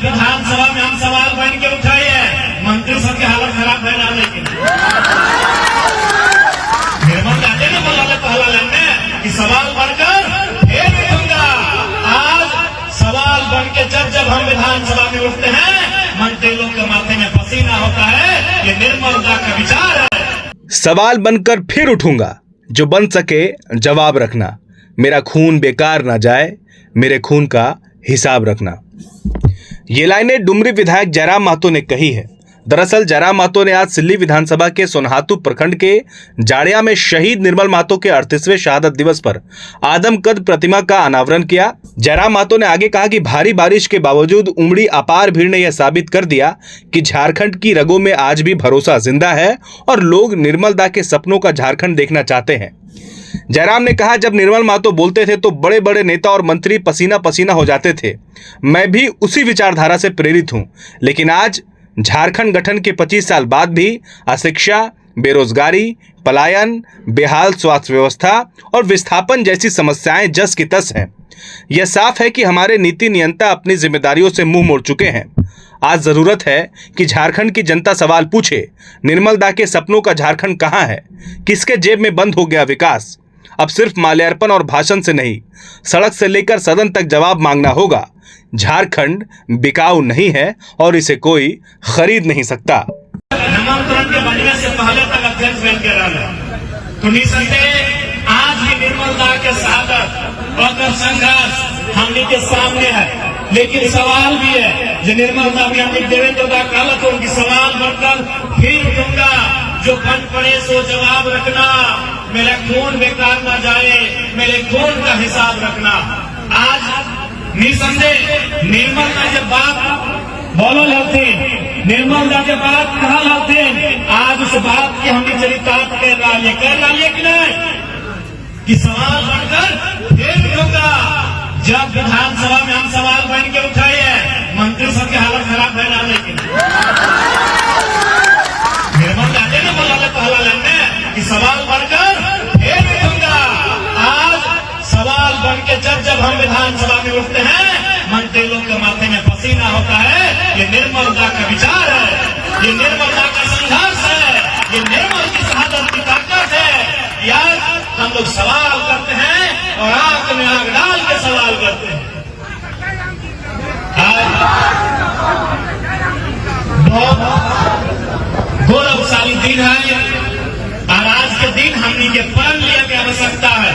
विधानसभा में हम सवाल बन के उठाए हैं, मंत्री सब की हालत खराब है ना, लेकिन निर्मल राजे ने बोला पहला लाइन में कि सवाल बनकर फिर उठूंगा। आज सवाल बन के जब हम विधानसभा में उठते हैं, मंत्री लोग के माथे में पसीना होता है। ये निर्मल दा का विचार है। सवाल बनकर फिर उठूंगा, जो बन सके जवाब रखना, मेरा खून बेकार ना जाए, मेरे खून का हिसाब रखना। ये लाइनें डुमरी विधायक जयराम महतो ने कही है। दरअसल जयराम महतो ने आज सिल्ली विधानसभा के सोनहातू प्रखंड के जाड़िया में शहीद निर्मल महतो के 38वें शहादत दिवस पर आदमकद प्रतिमा का अनावरण किया। जयराम महतो ने आगे कहा कि भारी बारिश के बावजूद उमड़ी अपार भीड़ ने यह साबित कर दिया कि झारखंड की रगों में आज भी भरोसा जिंदा है और लोग निर्मल दा के सपनों का झारखंड देखना चाहते हैं। जयराम ने कहा, जब निर्मल महतो बोलते थे तो बड़े बड़े नेता और मंत्री पसीना पसीना हो जाते थे। मैं भी उसी विचारधारा से प्रेरित हूं, लेकिन आज झारखंड गठन के 25 साल बाद भी अशिक्षा, बेरोजगारी, पलायन, बेहाल स्वास्थ्य व्यवस्था और विस्थापन जैसी समस्याएं जस की तस हैं। यह साफ है कि हमारे नीति नियंता अपनी जिम्मेदारियों से मुंह मोड़ चुके हैं। आज जरूरत है कि झारखंड की जनता सवाल पूछे, निर्मल दा के सपनों का झारखंड कहां है? किसके जेब में बंद हो गया विकास? अब सिर्फ माल्यार्पण और भाषण से नहीं, सड़क से लेकर सदन तक जवाब मांगना होगा। झारखंड बिकाऊ नहीं है और इसे कोई खरीद नहीं सकता। नामांकन के बनने से पहले तक अध्यक्ष बन के रहा, तो निसंदेह आज भी निर्मल दा के शहादत और संघर्ष हमने के सामने है। लेकिन सवाल भी है, जो निर्मल दा भी हमने देवेंद्र दा कालत हो उनकी सवाल बनकर फिर उठूंगा, जो बन पड़े सो जवाब रखना, मेरा खून बेकार ना जाए, मेरे खून का हिसाब रखना। आज निसंदेह निर्मल दा जब बात बोलो लगते, निर्मल दा जब बात कहा लगते, आज उस बात की हमने चरितार्थ कर डालिए कि नहीं, कि सवाल बनकर फिर उठूंगा। जब विधानसभा में हम सवाल बन के उठाए हैं, मंत्री सब की हालत खराब है ना, लेकिन निर्मल राजे ने बोला पहला लाइन में कि सवाल बनकर फिर उठूंगा। आज सवाल बन के जब हम विधानसभा में उठते हैं, मंत्री लोग के माथे में पसीना होता है। ये निर्मल दा का विचार है, ये निर्मल दा का संघर्ष है, ये निर्मल की शहादत की ताकत है। यार हम लोग सवाल करते हैं और आंख में आग डाल के सवाल करते हैं। गौरवशाली दिन है और आज के दिन हमने के प्रण लिया की आवश्यकता है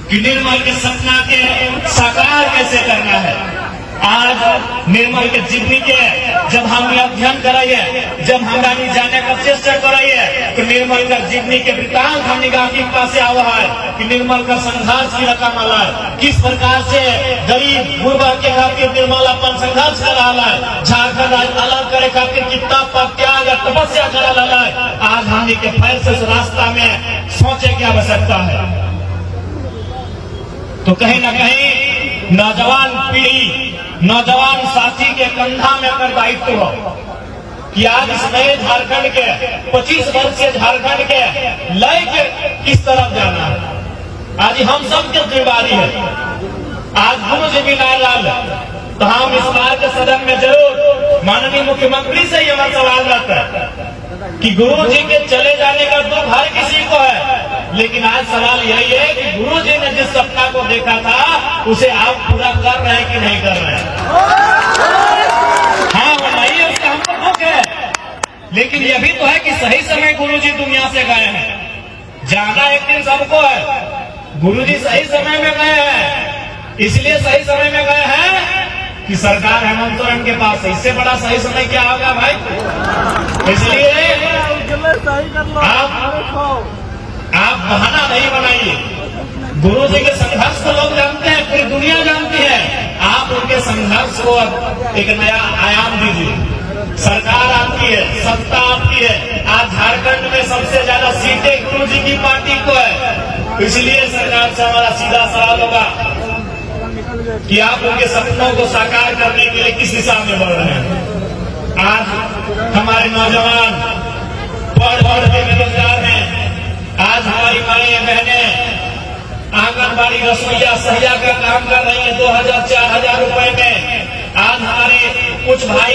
कि निर्मल के सपना के साकार कैसे करना है। आज निर्मल के जीवनी के जब हम अध्ययन कराइए, जब हमारी जाने का चेष्टा कराइए, तो निर्मल का जीवनी के वृतांत हम निगाह के पास आवा है कि निर्मल का संघर्ष की रकम है, किस प्रकार से गरीब गुरबा के खातिर निर्मल अपन संघर्ष कर रहा है, झारखंड अलग करे खातिर कितना त्याग और तपस्या कर रहा है। आज हमने के फैल से रास्ता में सोचे की आवश्यकता है। तो कहीं ना कहीं नौजवान पीढ़ी, नौजवान साथी के कंधा में अगर दायित्व हो कि आज इस नए झारखंड के 25 वर्षीय झारखंड के लय के किस तरफ जाना है, आज हम सब की जिम्मेदारी है। आज गुरु जी भी नाराज, तो हम इस बार के सदन में जरूर माननीय मुख्यमंत्री से यह सवाल रहता है कि गुरु जी के चले जाने का दुख हर किसी को है, लेकिन आज सवाल यही है कि गुरु जी ने जिस सपना को देखा था उसे आप पूरा कर रहे हैं कि नहीं कर रहे हैं। हाँ वो नहीं है, उसका हमको दुख है, लेकिन यह भी तो है कि सही समय गुरु जी दुनिया से गए हैं। जाना एक दिन सबको है, गुरु जी सही समय में गए हैं, इसलिए सही समय में गए हैं कि सरकार हेमंत सोरेन के पास है। इससे बड़ा सही समय क्या होगा भाई? इसलिए आप बहाना नहीं बनाइए। गुरु जी के संघर्ष को लोग जानते हैं, पूरी दुनिया जानती है। आप उनके संघर्ष को एक नया आयाम दीजिए। सरकार आपकी है, सत्ता आपकी है। आज झारखंड में सबसे ज्यादा सीटें गुरु जी की पार्टी को है, इसलिए सरकार से हमारा सीधा सवाल होगा कि आप उनके सपनों को साकार करने के लिए किस दिशा में बढ़ रहे हैं। आज हमारे नौजवान पढ़ के बेरोजगार हैं। आज हमारी माएं बहनें आंगनबाड़ी रसोईया सहिया का काम कर रही है 2000-4000 रुपए में। आज हमारे कुछ भाई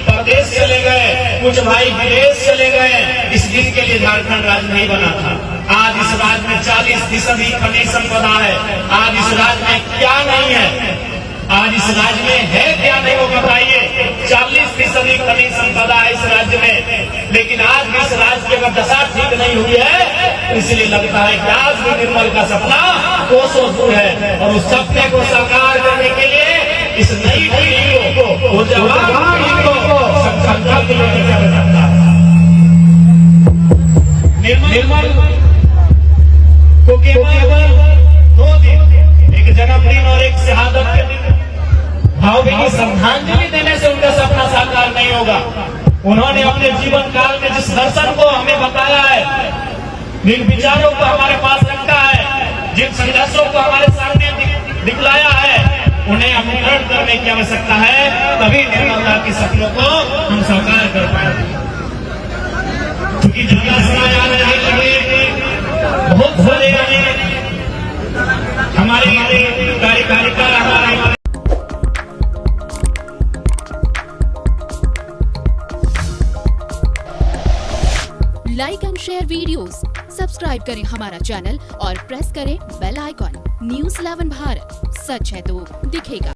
परदेश चले गए, कुछ भाई विदेश चले गए। इस दिन के लिए झारखंड राज्य नहीं बना था। आज इस राज्य में 40% खनिज संपदा है। आज इस राज्य में क्या नहीं है, आज इस राज्य में है क्या नहीं वो बताइए। 40% खनिज संपदा है इस राज्य में, लेकिन आज भी इस राज्य की अगर दशा ठीक नहीं हुई है तो इसलिए लगता है कि आज भी निर्मल का सपना कोसों दूर है। और उस सपने को साकार करने के लिए इस नई पीढ़ी को, वो जवान पीढ़ी को संकल्प लेकर चल सकता है। निर्मल को केवल 2 दिन, एक जन्मदिन और एक शहादत के दिन भावभीनी श्रद्धांजलि देने से उनका सपना साकार नहीं होगा। उन्होंने अपने जीवन काल में जिस दर्शन को हमें बताया है, जिन विचारों को हमारे पास रखा है, जिन संघर्षों को हमारे सामने दिखलाया है, उन्हें अनुकरण करने की आवश्यकता है। तभी निर्मलता के सपनों को हम साकार कर पाएंगे। क्योंकि जितना समय आ रहे हैं बहुत सारे हमारे कार्यकारिता हमारे like and share videos, subscribe करें हमारा चैनल और प्रेस करें बेल आइकॉन। न्यूज़ 11 भारत, सच है तो दिखेगा।